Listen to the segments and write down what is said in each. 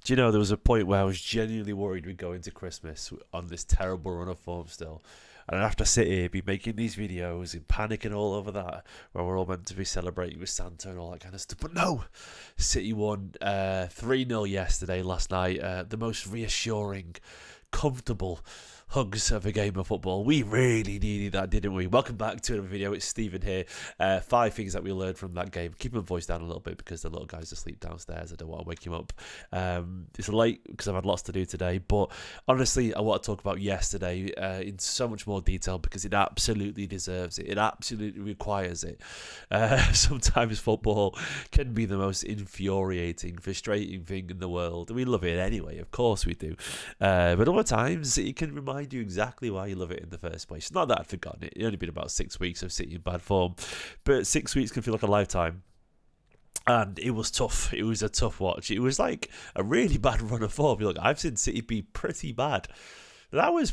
Do you know, there was a point where I was genuinely worried we'd go into Christmas on this terrible run of form still. And I'd have to sit here, be making these videos and panicking all over that, where we're all meant to be celebrating with Santa and all that kind of stuff. But no, City won 3-0 yesterday, last night. The most reassuring, comfortable hugs of a game of football. We really needed that, didn't we? Welcome back to another video. It's Stephen here. 5 things that we learned from that game. Keep my voice down a little bit because the little guy's asleep downstairs. I don't want to wake him up. It's late because I've had lots to do today, but honestly, I want to talk about yesterday in so much more detail because it absolutely deserves it. It absolutely requires it. Sometimes football can be the most infuriating, frustrating thing in the world. We love it anyway, of course we do. But other times it can remind you exactly why you love it in the first place. Not that I've forgotten it. It's only been about 6 weeks of City in bad form, but 6 weeks can feel like a lifetime. And it was tough. It was a tough watch. It was like a really bad run of form. Look, I've seen City be pretty bad. That was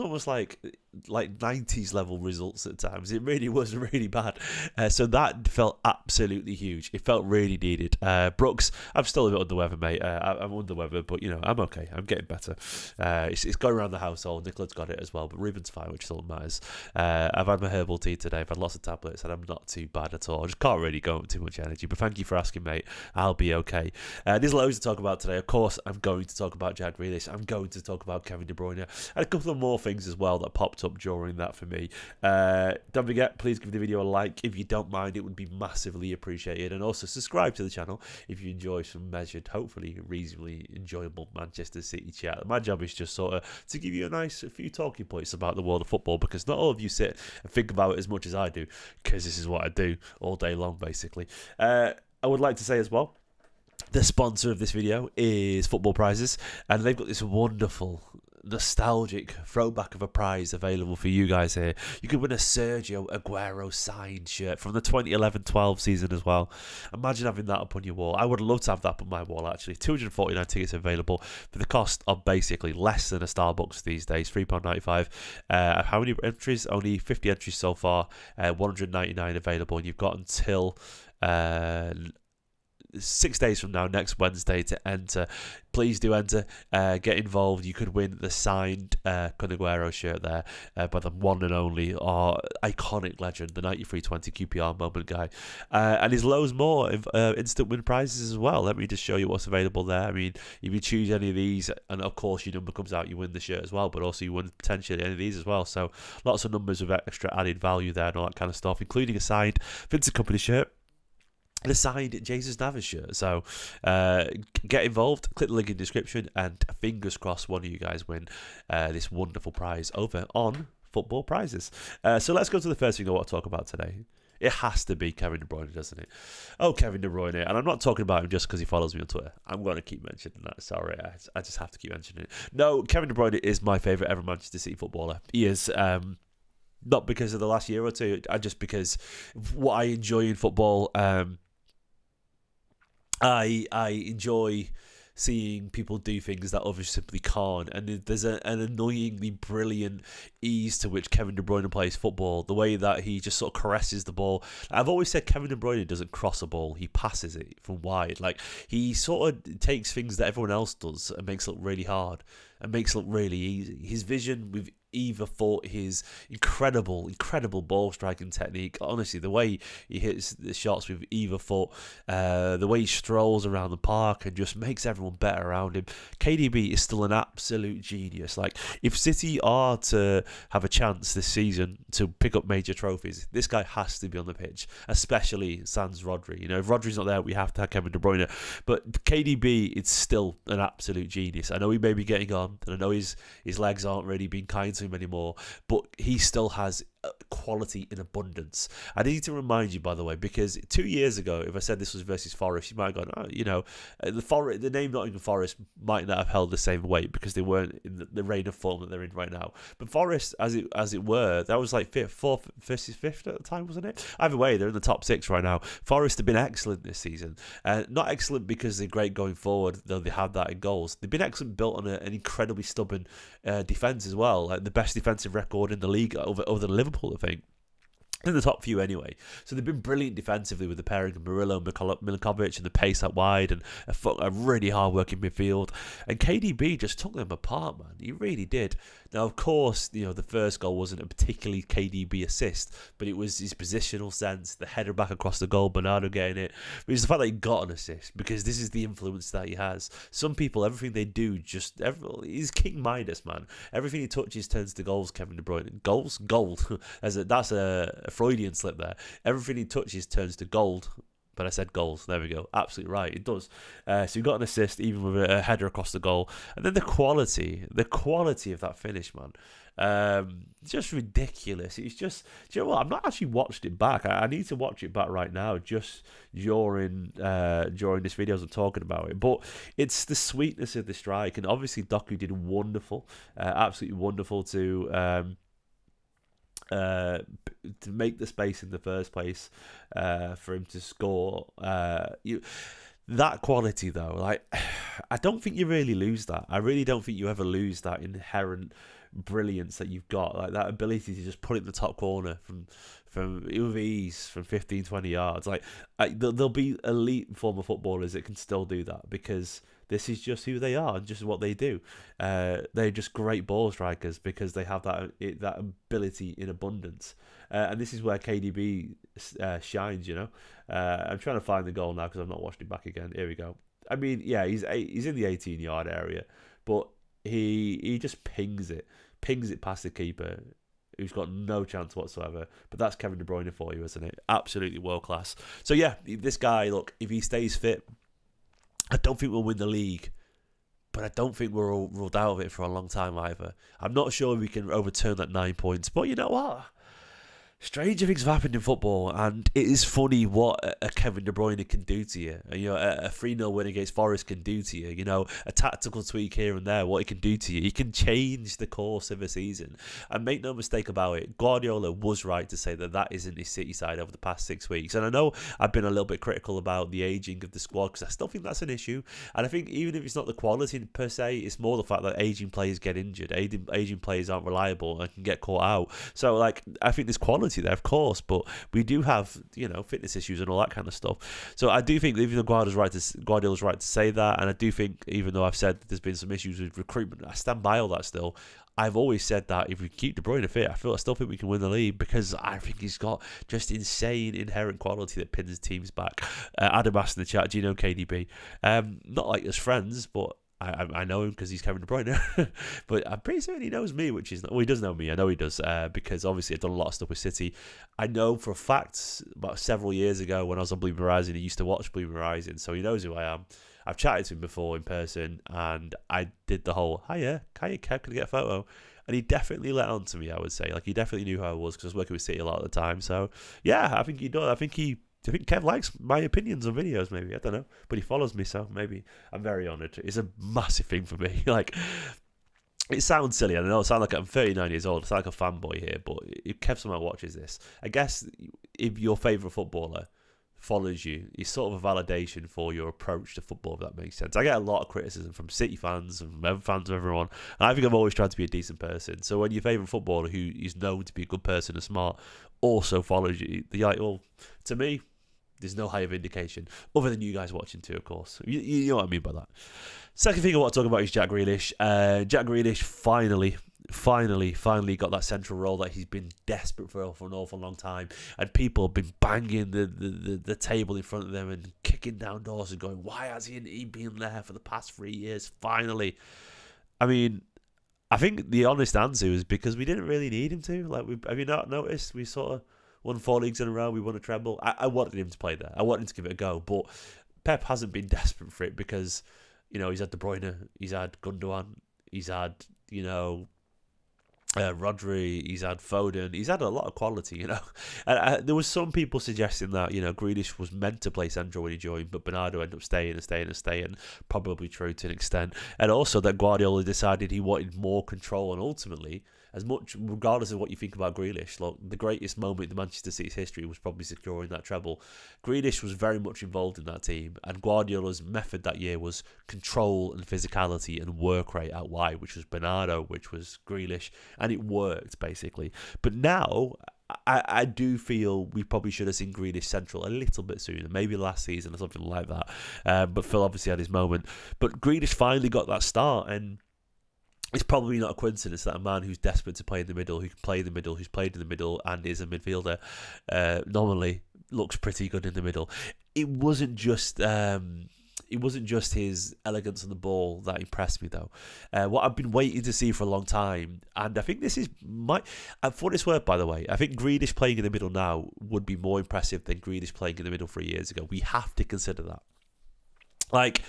almost like 90s level results at times. It really was really bad. So that felt absolutely huge. It felt really needed. Brooks, I'm still a bit under the weather, mate. I'm under the weather, but I'm okay. I'm getting better. It's going around the household. Nicola's got it as well, but Ruben's fine, which still matters. I've had my herbal tea today. I've had lots of tablets, and I'm not too bad at all. I just can't really go with too much energy. But thank you for asking, mate. I'll be okay. There's loads to talk about today. Of course, I'm going to talk about Grealish. I'm going to talk about Kevin De Bruyne, and a couple of more things as well that popped up during that for me. Don't forget, please give the video a like. If you don't mind, it would be massively appreciated. And also subscribe to the channel if you enjoy some measured, hopefully reasonably enjoyable Manchester City chat. My job is just sort of to give you a few talking points about the world of football, because not all of you sit and think about it as much as I do, because this is what I do all day long, basically. I would like to say as well, the sponsor of this video is Football Prizes, and they've got this wonderful nostalgic throwback of a prize available for you guys here. You could win a Sergio Aguero signed shirt from the 2011-12 season as well. Imagine having that up on your wall. I would love to have that up on my wall, actually. 249 tickets available for the cost of basically less than a Starbucks these days, £3.95. How many entries? Only 50 entries so far, 199 available, and you've got until 6 days from now, next Wednesday, to enter. Please do enter. Get involved. You could win the signed Kun Aguero shirt there by the one and only, our iconic legend, the 9320 QPR moment guy. And there's loads more instant win prizes as well. Let me just show you what's available there. I mean, if you choose any of these, and of course your number comes out, you win the shirt as well, but also you win potentially any of these as well. So lots of numbers with extra added value there and all that kind of stuff, including a signed Vincent Kompany shirt and a signed Jesus Navas shirt. So get involved, click the link in the description, and fingers crossed one of you guys win this wonderful prize over on Football Prizes. So let's go to the first thing I want to talk about today. It has to be Kevin De Bruyne, doesn't it? Oh, Kevin De Bruyne. And I'm not talking about him just because he follows me on Twitter. I'm going to keep mentioning that. Sorry, I just have to keep mentioning it. No, Kevin De Bruyne is my favourite ever Manchester City footballer. He is. Not because of the last year or two, just because what I enjoy in football. I enjoy seeing people do things that others simply can't, and there's an annoyingly brilliant ease to which Kevin De Bruyne plays football, the way that he just sort of caresses the ball. I've always said Kevin De Bruyne doesn't cross a ball, he passes it from wide. Like, he sort of takes things that everyone else does and makes it look really hard and makes it look really easy. His vision with either thought, his incredible ball striking technique, honestly, the way he hits the shots with either foot, the way he strolls around the park and just makes everyone better around him. KDB is still an absolute genius. Like, if City are to have a chance this season to pick up major trophies, this guy has to be on the pitch, especially sans Rodri. If Rodri's not there, we have to have Kevin De Bruyne. But KDB is still an absolute genius. I know he may be getting on, and I know his legs aren't really being kind to him anymore, but he still has quality in abundance. I need to remind you, by the way, because 2 years ago, if I said this was versus Forest, you might have gone, the name Nottingham Forest might not have held the same weight because they weren't in the reign of form that they're in right now. But Forest, as it were, that was like fourth versus fifth at the time, wasn't it? Either way, they're in the top 6 right now. Forest have been excellent this season. Not excellent because they're great going forward, though they have that in goals. They've been excellent built on an incredibly stubborn defence as well, like the best defensive record in the league over the Liverpool, I think. in the top few anyway. So they've been brilliant defensively with the pairing of Murillo, Milinkovic and the pace out wide and a really hard-working midfield. And KDB just took them apart, man. He really did. Now, of course, the first goal wasn't a particularly KDB assist, but it was his positional sense, the header back across the goal, Bernardo getting it. But it's the fact that he got an assist, because this is the influence that he has. Some people, everything they do, he's King Midas, man. Everything he touches turns to goals, Kevin De Bruyne. Gold. That's a Freudian slip there. Everything he touches turns to gold. But I said goals. There we go. Absolutely right. It does. So he got an assist, even with a header across the goal. And then the quality of that finish, man. Just ridiculous. It's just, do you know what? I've not actually watched it back. I need to watch it back right now, just during this video as I'm talking about it. But it's the sweetness of the strike. And obviously, Doku did wonderful. Absolutely wonderful to make the space in the first place for him to score. That quality though, like, I don't think you really lose that. I really don't think you ever lose that inherent brilliance that you've got, like that ability to just put it in the top corner from with ease from 15-20 yards. Like, there'll be elite former footballers that can still do that, because this is just who they are and just what they do. They're just great ball strikers because they have that ability in abundance. And this is where KDB shines, I'm trying to find the goal now because I've not watched it back again. Here we go. I mean, yeah, he's in the 18-yard area, but he just pings it past the keeper, who's got no chance whatsoever. But that's Kevin De Bruyne for you, isn't it? Absolutely world class. So yeah, this guy, look, if he stays fit, I don't think we'll win the league, but I don't think we're all ruled out of it for a long time either. I'm not sure we can overturn that 9 points, but you know what? Stranger things have happened in football, and it is funny what a Kevin De Bruyne can do to you. A 3-0 win against Forest can do to you. A tactical tweak here and there, what he can do to you. He can change the course of a season. And make no mistake about it, Guardiola was right to say that isn't his City side over the past 6 weeks. And I know I've been a little bit critical about the ageing of the squad, because I still think that's an issue. And I think even if it's not the quality per se, it's more the fact that aging players get injured. Aging players aren't reliable and can get caught out. So, like, I think there's quality there, of course, but we do have fitness issues and all that kind of stuff. So I do think even though Guardiola's right to say that, and I do think even though I've said there's been some issues with recruitment, I stand by all that still. I've always said that if we keep De Bruyne fit, I still think we can win the league, because I think he's got just insane inherent quality that pins teams back. Adam asked in the chat, do you know KDB? Not like as friends, but I know him because he's Kevin De Bruyne. But I'm pretty certain he knows me, which is... Well, he does know me. I know he does, because obviously I've done a lot of stuff with City. I know for a fact, about several years ago when I was on Blue Horizon, he used to watch Blue Horizon, so he knows who I am. I've chatted to him before in person, and I did the whole, hiya, Kev, can I get a photo? And he definitely let on to me, I would say. Like, he definitely knew who I was, because I was working with City a lot of the time. So, yeah, I think he does. I think Kev likes my opinions on videos, maybe. I don't know. But he follows me, so maybe I'm very honoured. It's a massive thing for me. Like, it sounds silly. I know it sounds like I'm 39 years old. I sound like a fanboy here. But if Kev somehow watches this, I guess if your favourite footballer follows you, it's sort of a validation for your approach to football, if that makes sense. I get a lot of criticism from City fans and fans of everyone, and I think I've always tried to be a decent person. So when your favourite footballer, who is known to be a good person and smart, also follows you, you're like, well, to me, there's no higher vindication, other than you guys watching too, of course. You know what I mean by that. Second thing I want to talk about is Jack Grealish. Jack Grealish finally got that central role that he's been desperate for an awful long time, and people have been banging the table in front of them and kicking down doors and going, why hasn't he been there for the past 3 years? Finally. I mean, I think the honest answer is because we didn't really need him to. Like, have you not noticed? We sort of won 4 leagues in a row. We won a treble. I wanted him to play there. I wanted him to give it a go, but Pep hasn't been desperate for it because, he's had De Bruyne, he's had Gundogan, he's had, Rodri, he's had Foden, he's had a lot of quality, And there was some people suggesting that, Grealish was meant to play central when he joined, but Bernardo ended up staying, probably true to an extent. And also that Guardiola decided he wanted more control, and ultimately, as much, regardless of what you think about Grealish, look, the greatest moment in Manchester City's history was probably securing that treble. Grealish was very much involved in that team, and Guardiola's method that year was control and physicality and work rate out wide, which was Bernardo, which was Grealish, and it worked, basically. But now, I do feel we probably should have seen Grealish central a little bit sooner, maybe last season or something like that. But Phil obviously had his moment. But Grealish finally got that start, and it's probably not a coincidence that a man who's desperate to play in the middle, who can play in the middle, who's played in the middle, and is a midfielder, normally looks pretty good in the middle. It wasn't just his elegance on the ball that impressed me, though. What I've been waiting to see for a long time, and I think this is for what it's worth, by the way, I think Grealish playing in the middle now would be more impressive than Grealish playing in the middle 3 years ago. We have to consider that. Like,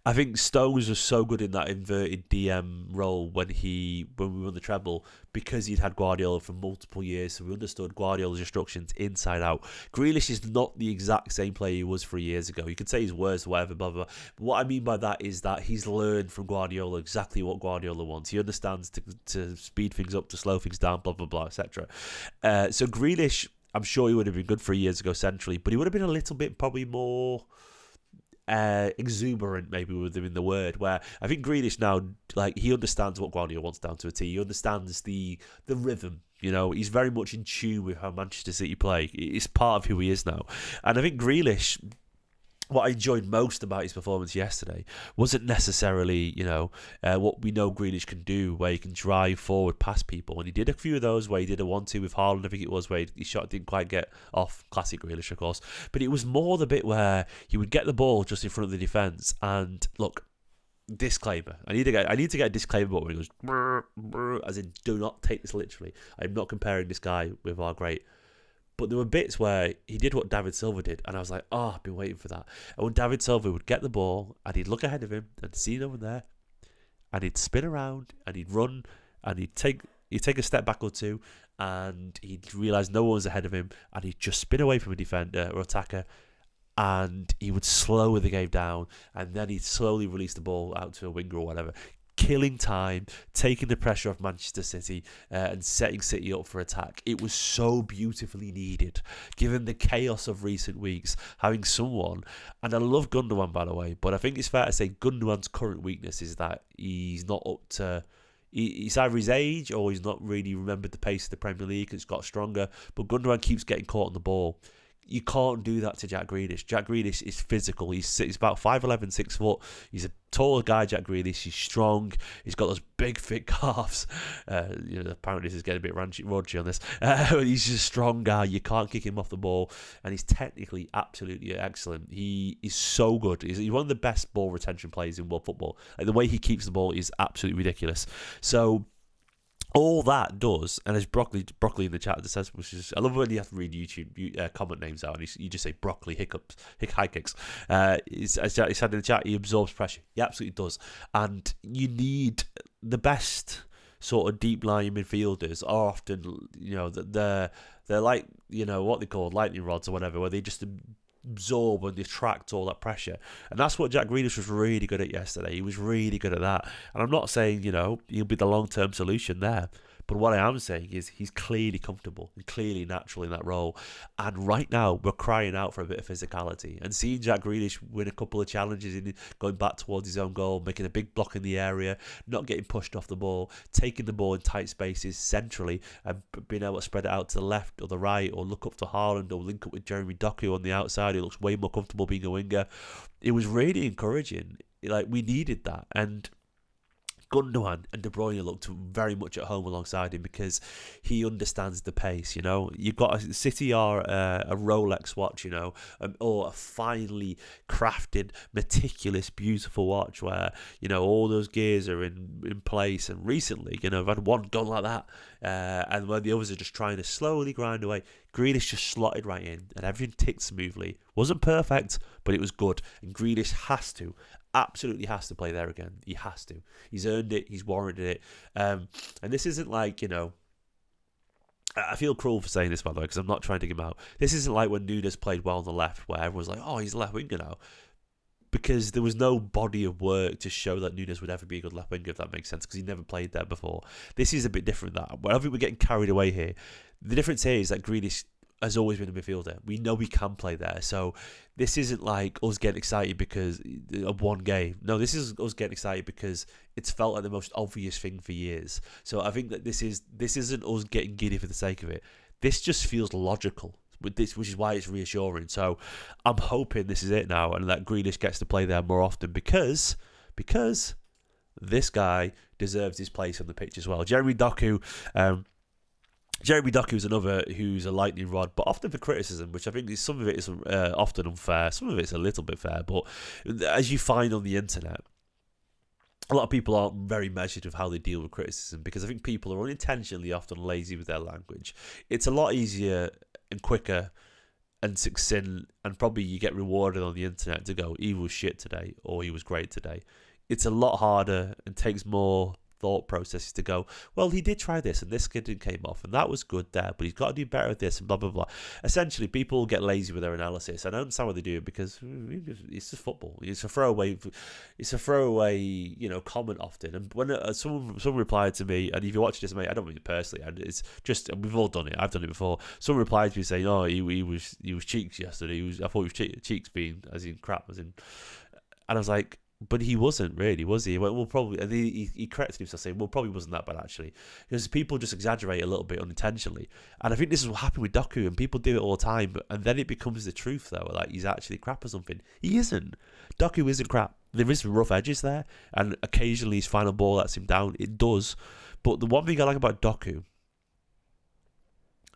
I think Stones was so good in that inverted DM role when we won the treble, because he'd had Guardiola for multiple years, so we understood Guardiola's instructions inside out. Grealish is not the exact same player he was 3 years ago. You could say he's worse, whatever, blah, blah, blah. But what I mean by that is that he's learned from Guardiola exactly what Guardiola wants. He understands to speed things up, to slow things down, blah, blah, blah, etc. So Grealish, I'm sure he would have been good 3 years ago centrally, but he would have been a little bit probably more exuberant, maybe, with him in the word, where I think Grealish now, like, he understands what Guardiola wants down to a T. He understands the rhythm. He's very much in tune with how Manchester City play. It's part of who he is now. And I think Grealish, what I enjoyed most about his performance yesterday wasn't necessarily, what we know Grealish can do, where he can drive forward past people. And he did a few of those, where he did a 1-2 with Haaland, I think it was, where his shot didn't quite get off. Classic Grealish, of course. But it was more the bit where he would get the ball just in front of the defence. And look, disclaimer. I need to get a disclaimer button where he goes, brr, brr, as in, do not take this literally. I'm not comparing this guy with our great. But there were bits where he did what David Silva did, and I was like, I've been waiting for that. And when David Silva would get the ball, and he'd look ahead of him and see no one there, and he'd spin around, and he'd run, and he'd take a step back or two, and he'd realise no one was ahead of him, and he'd just spin away from a defender or attacker, and he would slow the game down, and then he'd slowly release the ball out to a winger or whatever, killing time, taking the pressure off Manchester City, and setting City up for attack. It was so beautifully needed, given the chaos of recent weeks, having someone, and I love Gundogan, by the way, but I think it's fair to say Gundogan's current weakness is that he's not up to... It's either his age, or he's not really remembered the pace of the Premier League and it's got stronger, but Gundogan keeps getting caught on the ball. You can't do that to Jack Grealish. Jack Grealish is physical. He's about 5'11", 6 foot. He's a taller guy, Jack Grealish. He's strong. He's got those big, thick calves. Apparently this is getting a bit raunchy on this. He's just a strong guy. You can't kick him off the ball. And he's technically absolutely excellent. He is so good. He's one of the best ball retention players in world football. Like, the way he keeps the ball is absolutely ridiculous. So... all that does, and as Broccoli in the chat says, which is, I love when you have to read YouTube comment names out, and you just say Broccoli high kicks. He said in the chat, he absorbs pressure. He absolutely does, and you need the best sort of deep lying midfielders are often, they're like, what they call lightning rods or whatever, where they just absorb and attract all that pressure. And that's what Jack Grealish was really good at yesterday. He was really good at that. And I'm not saying, he'll be the long-term solution there. But what I am saying is he's clearly comfortable and clearly natural in that role. And right now, we're crying out for a bit of physicality. And seeing Jack Grealish win a couple of challenges, in going back towards his own goal, making a big block in the area, not getting pushed off the ball, taking the ball in tight spaces centrally, and being able to spread it out to the left or the right, or look up to Haaland, or link up with Jeremy Doku on the outside, who looks way more comfortable being a winger. It was really encouraging. Like, we needed that. And Gundogan and De Bruyne looked very much at home alongside him, because he understands the pace. You've got City are a Rolex watch, or a finely crafted, meticulous, beautiful watch where all those gears are in place. And recently, I've had one done like that, and when the others are just trying to slowly grind away, Grealish just slotted right in, and everything ticked smoothly. Wasn't perfect, but it was good. And Grealish absolutely has to play there again. He has to. He's earned it. He's warranted it. And this isn't like, I feel cruel for saying this, by the way, because I'm not trying to get him out. This isn't like when Nunes played well on the left, where everyone's like, he's a left winger now. Because there was no body of work to show that Nunes would ever be a good left winger, if that makes sense, because he never played there before. This is a bit different than that. I think we're getting carried away here. The difference here is that Grealish has always been a midfielder. We know he can play there. So this isn't like us getting excited because of one game. No, this is us getting excited because it's felt like the most obvious thing for years. So I think that this isn't us getting giddy for the sake of it. This just feels logical with this, which is why it's reassuring. So I'm hoping this is it now, and that Grealish gets to play there more often because this guy deserves his place on the pitch as well. Jeremy Doku is another who's a lightning rod, but often for criticism, which I think some of it is often unfair, some of it's a little bit fair. But as you find on the internet, a lot of people aren't very measured with how they deal with criticism, because I think people are unintentionally often lazy with their language. It's a lot easier and quicker and succinct, and probably you get rewarded on the internet to go, he was shit today or he was great today. It's a lot harder and takes more thought processes to go, well, he did try this and this kid came off and that was good there, but he's got to do better at this and blah blah blah. Essentially, people get lazy with their analysis. I don't understand why they do it, because it's just football. It's a throwaway comment often. And when someone replied to me, and if you watch this, mate, I don't mean it personally, and it's just, we've all done it, I've done it before. Someone replied to me saying, oh, he was cheeks yesterday, I thought he was cheeks being as in crap, as in, and I was like, but he wasn't really, was he? Well, probably, and he corrected himself saying, well, probably wasn't that bad actually, because people just exaggerate a little bit unintentionally, and I think this is what happened with Doku, and people do it all the time, and then it becomes the truth though, like he's actually crap or something. He isn't. Doku isn't crap. There is some rough edges there, and occasionally his final ball lets him down. It does, but the one thing I like about Doku,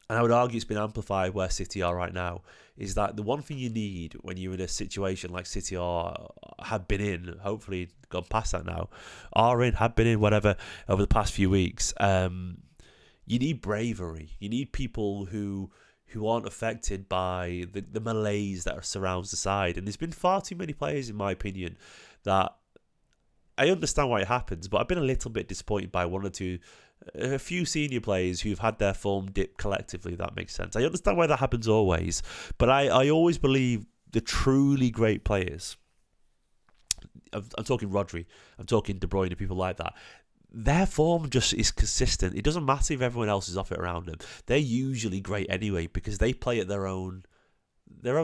and I would argue it's been amplified where City are right now, is that the one thing you need when you're in a situation like City have been in, hopefully gone past that now, have been in, whatever, over the past few weeks, you need bravery. You need people who aren't affected by the malaise that surrounds the side. And there's been far too many players, in my opinion, that I understand why it happens, but I've been a little bit disappointed by a few senior players who've had their form dip collectively, if that makes sense. I understand why that happens always, but I always believe the truly great players, I'm talking Rodri, I'm talking De Bruyne, people like that, their form just is consistent. It doesn't matter if everyone else is off it around them. They're usually great anyway, because they play at their own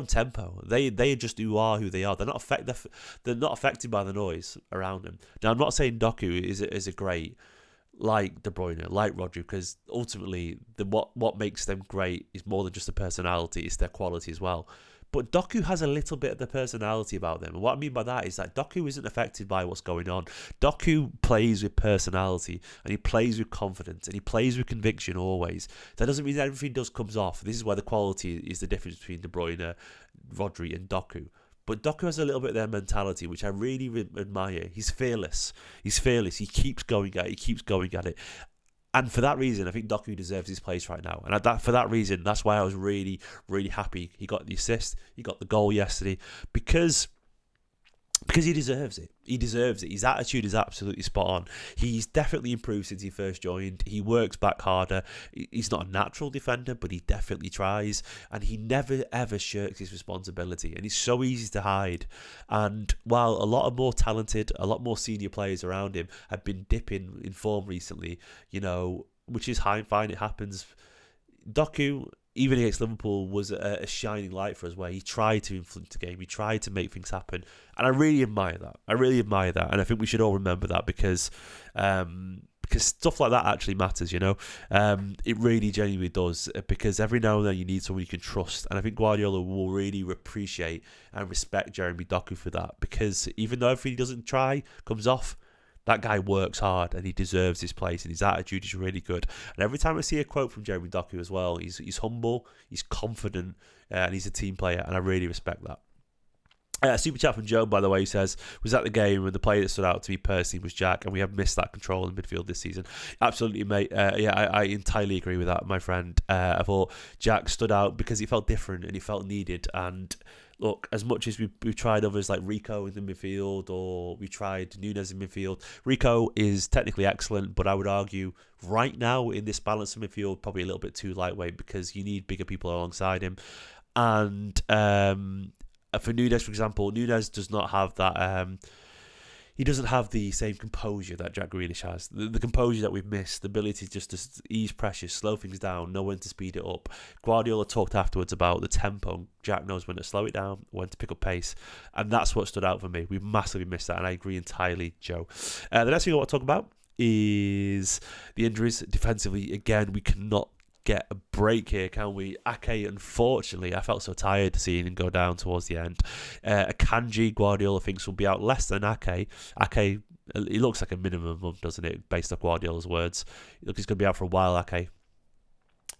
tempo. They just are who they are. They're not affected by the noise around them. Now, I'm not saying Doku is a great like De Bruyne, like Rodri, because ultimately what makes them great is more than just the personality, it's their quality as well. But Doku has a little bit of the personality about them. And what I mean by that is that Doku isn't affected by what's going on. Doku plays with personality, and he plays with confidence, and he plays with conviction always. That doesn't mean that everything comes off. This is where the quality is the difference between De Bruyne, Rodri and Doku. But Doku has a little bit of their mentality, which I really admire. He's fearless. He keeps going at it. And for that reason, I think Doku deserves his place right now. And for that reason, that's why I was really, really happy he got the assist, he got the goal yesterday, because he deserves it. He deserves it. His attitude is absolutely spot on. He's definitely improved since he first joined. He works back harder. He's not a natural defender, but he definitely tries. And he never, ever shirks his responsibility. And he's so easy to hide. And while a lot more senior players around him have been dipping in form recently, which is fine, it happens. Doku, even against Liverpool, was a shining light for us, where he tried to influence the game, he tried to make things happen, and I really admire that. And I think we should all remember that, because stuff like that actually matters. It really genuinely does, because every now and then you need someone you can trust, and I think Guardiola will really appreciate and respect Jeremy Doku for that, because even though everything he doesn't try comes off, that guy works hard and he deserves his place, and his attitude is really good. And every time I see a quote from Jeremy Doku as well, he's humble, he's confident, and he's a team player, and I really respect that. Super chat from Joe, by the way, who says, was at the game when the player that stood out to me personally was Jack, and we have missed that control in midfield this season. Absolutely, mate. I entirely agree with that, my friend. I thought Jack stood out because he felt different and he felt needed. And look, as much as we've tried others like Rico in the midfield, or we tried Nunes in midfield, Rico is technically excellent, but I would argue right now in this balance of midfield, probably a little bit too lightweight, because you need bigger people alongside him. And for Nunes, for example, Nunes does not have that. He doesn't have the same composure that Jack Grealish has. The composure that we've missed, the ability just to ease pressure, slow things down, know when to speed it up. Guardiola talked afterwards about the tempo. Jack knows when to slow it down, when to pick up pace, and that's what stood out for me. We've massively missed that, and I agree entirely, Joe. The next thing I want to talk about is the injuries defensively. Again, we cannot get a break here, can we? Ake, unfortunately, I felt so tired seeing him go down towards the end. Akanji, Guardiola thinks will be out less than Ake. Ake, he looks like a minimum month, doesn't it, based on Guardiola's words? He looks he's going to be out for a while, Ake.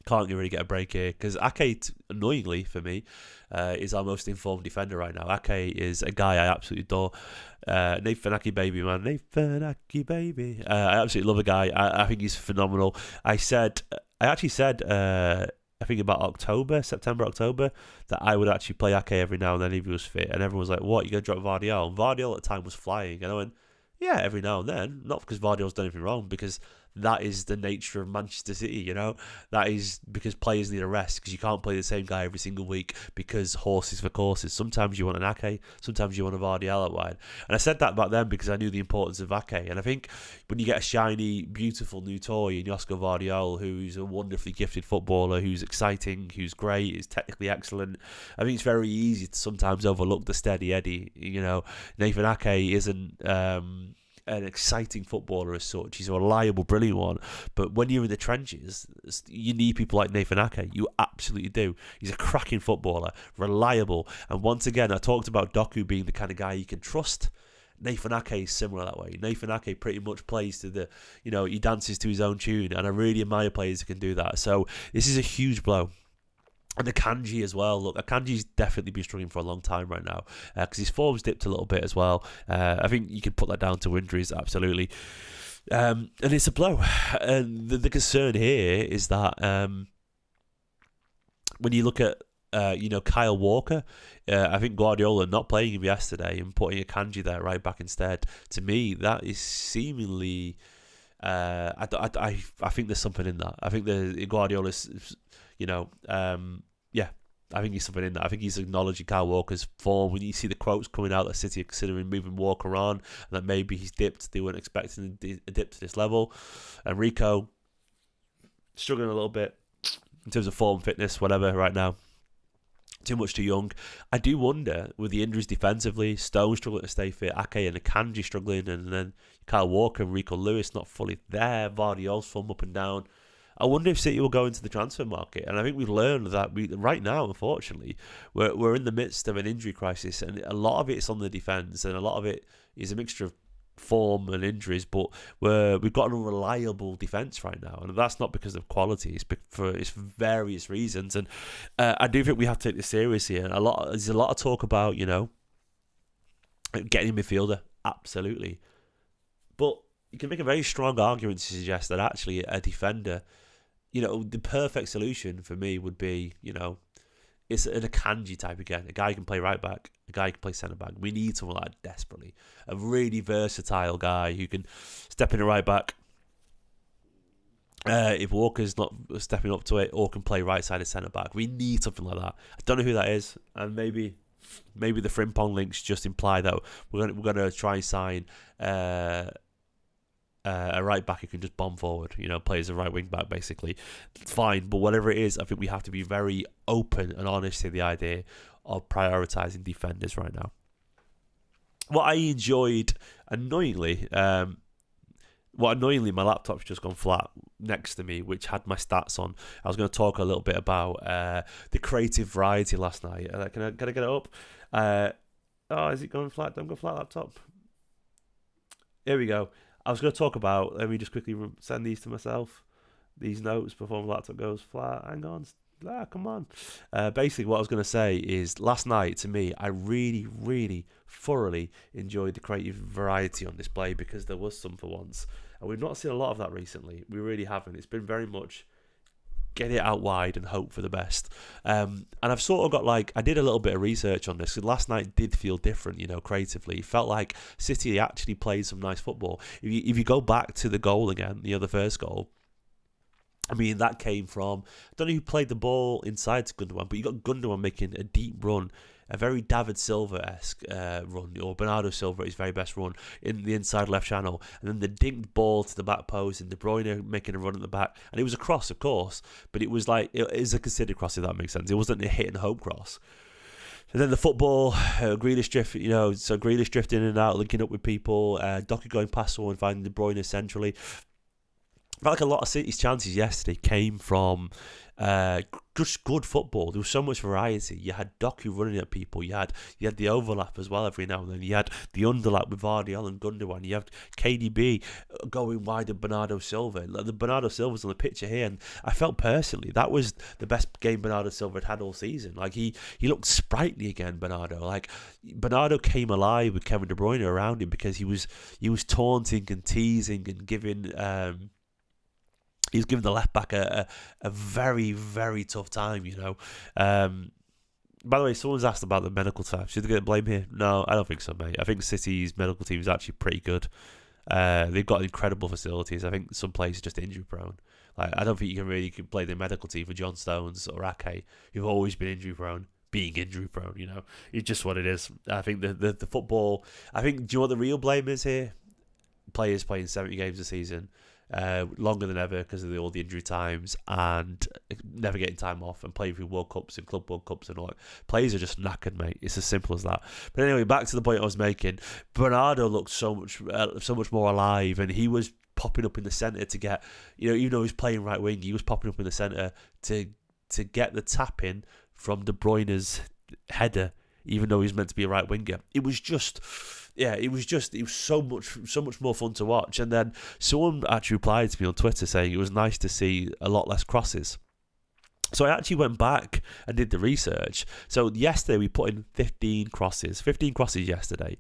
Can't really get a break here because Ake, annoyingly for me, is our most informed defender right now. Ake is a guy I absolutely adore. Nathan Ake baby, man. Nathan Ake baby. I absolutely love a guy. I think he's phenomenal. I actually said, I think about September, October, that I would actually play Ake every now and then if he was fit. And everyone was like, what, you're going to drop Vardiol? And Vardiol at the time was flying. And I went, yeah, every now and then. Not because Vardiol's done anything wrong, because that is the nature of Manchester City, you know? That is because players need a rest, because you can't play the same guy every single week because horses for courses. Sometimes you want an Ake, sometimes you want a Vardiol out wide. And I said that back then because I knew the importance of Ake. And I think when you get a shiny, beautiful new toy in Oscar Vardiol, who's a wonderfully gifted footballer, who's exciting, who's great, is technically excellent, I think it's very easy to sometimes overlook the steady Eddie. You know, Nathan Ake isn't an exciting footballer as such. He's a reliable, brilliant one. But when you're in the trenches, you need people like Nathan Ake. You absolutely do. He's a cracking footballer, reliable. And once again, I talked about Doku being the kind of guy you can trust. Nathan Ake is similar that way. Nathan Ake pretty much plays to the, he dances to his own tune. And I really admire players who can do that. So this is a huge blow. And Akanji as well. Look, Akanji's definitely been struggling for a long time right now because his form's dipped a little bit as well. I think you can put that down to injuries, absolutely. And it's a blow. And the concern here is that when you look at Kyle Walker, I think Guardiola not playing him yesterday and putting Akanji there right back instead, to me, that is seemingly... I think there's something in that. I think the Guardiola's... I think he's something in that. I think he's acknowledging Kyle Walker's form. When you see the quotes coming out that City are considering moving Walker on, and that maybe he's dipped, they weren't expecting a dip to this level. And Rico struggling a little bit in terms of form, fitness, whatever right now. Too much too young. I do wonder, with the injuries defensively, Stone struggling to stay fit, Ake and Akanji struggling, and then Kyle Walker and Rico Lewis not fully there, Vardiol's form up and down. I wonder if City will go into the transfer market. And I think we've learned that right now, unfortunately, we're in the midst of an injury crisis, and a lot of it's on the defence, and a lot of it is a mixture of form and injuries, but we've got an unreliable defence right now, and that's not because of quality, it's for various reasons. And I do think we have to take this seriously, and there's a lot of talk about getting a midfielder, absolutely, but you can make a very strong argument to suggest that actually a defender, the perfect solution for me would be, it's an Akanji type again. A guy who can play right back, a guy who can play centre back. We need someone like that desperately. A really versatile guy who can step in the right back if Walker's not stepping up to it, or can play right side of centre back. We need something like that. I don't know who that is, and maybe the Frimpong links just imply that we're gonna try and sign a right back who can just bomb forward, play as a right wing back basically. It's fine, but whatever it is, I think we have to be very open and honest to the idea of prioritising defenders right now. What I enjoyed, annoyingly, my laptop's just gone flat next to me, which had my stats on. I was going to talk a little bit about the creative variety last night. Can I get it up? Is it going flat? Don't go flat, laptop. Here we go. I was going to talk about, let me just quickly send these to myself, these notes before my laptop goes flat. Hang on. Come on. Basically, what I was going to say is, last night, to me, I really, really thoroughly enjoyed the creative variety on display, because there was some for once. And we've not seen a lot of that recently. We really haven't. It's been very much get it out wide and hope for the best. And I've sort of got I did a little bit of research on this. Last night did feel different, creatively. It felt like City actually played some nice football. If you go back to the goal again, the first goal, I mean, that came from, I don't know who played the ball inside to Gundogan, but you got Gundogan making a deep run, a very David Silva-esque run, or Bernardo Silva, his very best run, in the inside left channel, and then the dinked ball to the back post, and De Bruyne making a run at the back, and it was a cross, of course, but it was it is a considered cross, if that makes sense. It wasn't a hit and hope cross. And then the football, Grealish drifting in and out, linking up with people, Doku going past someone, finding De Bruyne centrally. felt like a lot of City's chances yesterday came from just good football. There was so much variety. You had Doku running at people. You had the overlap as well every now and then. You had the underlap with Vardy and Gundogan. You had KDB going wide of Bernardo Silva. Like, the Bernardo Silva's on the picture here, and I felt personally that was the best game Bernardo Silva had all season. Like he looked sprightly again, Bernardo. Like Bernardo came alive with Kevin De Bruyne around him because he was taunting and teasing and giving. He was giving the left back a very, very tough time, you know. By the way, someone's asked about the medical staff. Should they get blame here? No, I don't think so, mate. I think City's medical team is actually pretty good. They've got incredible facilities. I think some players are just injury prone. Like, I don't think you can blame the medical team for John Stones or Ake, who've always been injury prone. Being injury prone, you know, it's just what it is. I think the football. I think, do you know what the real blame is here? Players playing 70 games a season. Longer than ever because of all the injury times and never getting time off and playing through World Cups and Club World Cups and all that. Players are just knackered, mate. It's as simple as that. But anyway, back to the point I was making. Bernardo looked so much more alive, and he was popping up in the centre to get, you know, even though he was playing right wing, he was popping up in the centre to get the tap in from De Bruyne's header, even though he was meant to be a right winger. It was just. Yeah, it was so much more fun to watch. And then someone actually replied to me on Twitter saying it was nice to see a lot less crosses. So I actually went back and did the research. So yesterday we put in 15 crosses yesterday.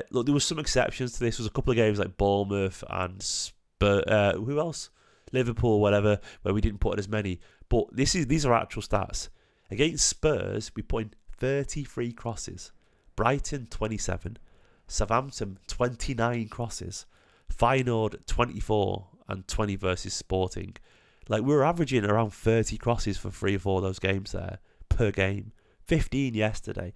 Look, there was some exceptions to this. There was a couple of games like Bournemouth and who else? Liverpool, whatever, where we didn't put in as many. But these are actual stats. Against Spurs, we put in 33 crosses. Brighton, 27. Southampton, 29 crosses. Feyenoord, 24 and 20 versus Sporting. Like, we were averaging around 30 crosses for 3 or 4 of those games there per game. 15 yesterday.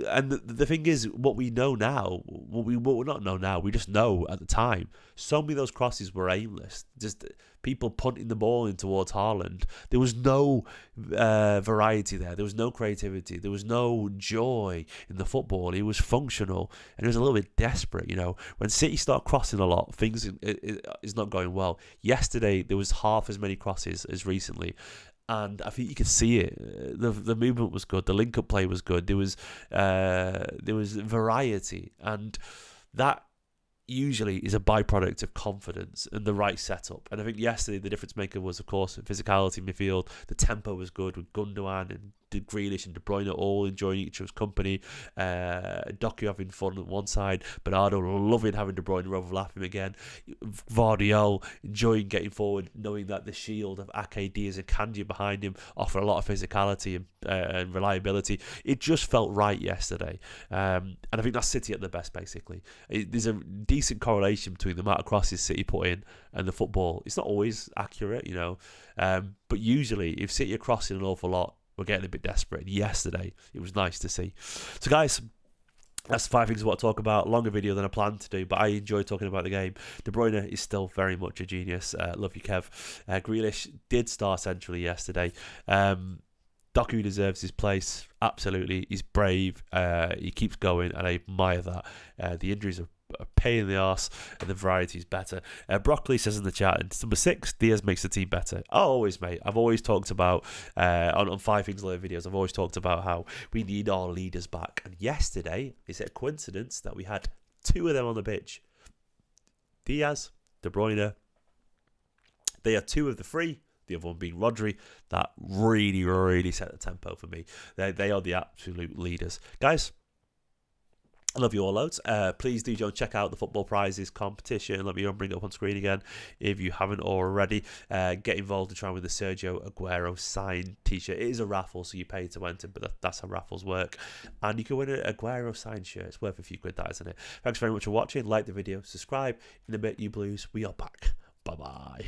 And the thing is, what we know now, what we not know now, we just know at the time, so many of those crosses were aimless. Just people punting the ball in towards Haaland. There was no variety there. There was no creativity. There was no joy in the football. It was functional, and it was a little bit desperate, you know. When City start crossing a lot, things is not going well. Yesterday, there was half as many crosses as recently. And I think you could see it. The movement was good. The link-up play was good. There was variety, and that usually is a byproduct of confidence and the right setup. And I think yesterday the difference maker was, of course, physicality, midfield. The tempo was good with Gundogan and Grealish and De Bruyne all enjoying each other's company. Doku having fun on one side. Bernardo loving having De Bruyne overlap him again. Vardy enjoying getting forward, knowing that the shield of Ake, Diaz and Kanji behind him offer a lot of physicality and reliability. It just felt right yesterday. And I think that's City at their best, basically. There's a decent correlation between the amount of crosses City put in and the football. It's not always accurate, you know. But usually, if City are crossing an awful lot, we're getting a bit desperate. And yesterday, it was nice to see. So, guys, that's 5 things I want to talk about. Longer video than I planned to do, but I enjoy talking about the game. De Bruyne is still very much a genius. Love you, Kev. Grealish did start centrally yesterday. Doku deserves his place. Absolutely. He's brave. He keeps going, and I admire that. The injuries are a pain in the arse, and the variety is better. Broccoli says in the chat, and number 6, Diaz makes the team better. Oh, always, mate. I've always talked about on 5 things later videos. I've always talked about how we need our leaders back. And yesterday, is it a coincidence that we had 2 of them on the pitch? Diaz, De Bruyne. They are 2 of the 3. The other one being Rodri. That really, really set the tempo for me. They are the absolute leaders, guys. I love you all loads. Please do go check out the Football Prizes competition. Let me bring it up on screen again if you haven't already. Get involved in trying with the Sergio Aguero signed t-shirt. It is a raffle, so you pay to enter, but that's how raffles work. And you can win an Aguero signed shirt. It's worth a few quid, that, isn't it? Thanks very much for watching. Like the video, subscribe. In a bit, you blues. We are back. Bye-bye.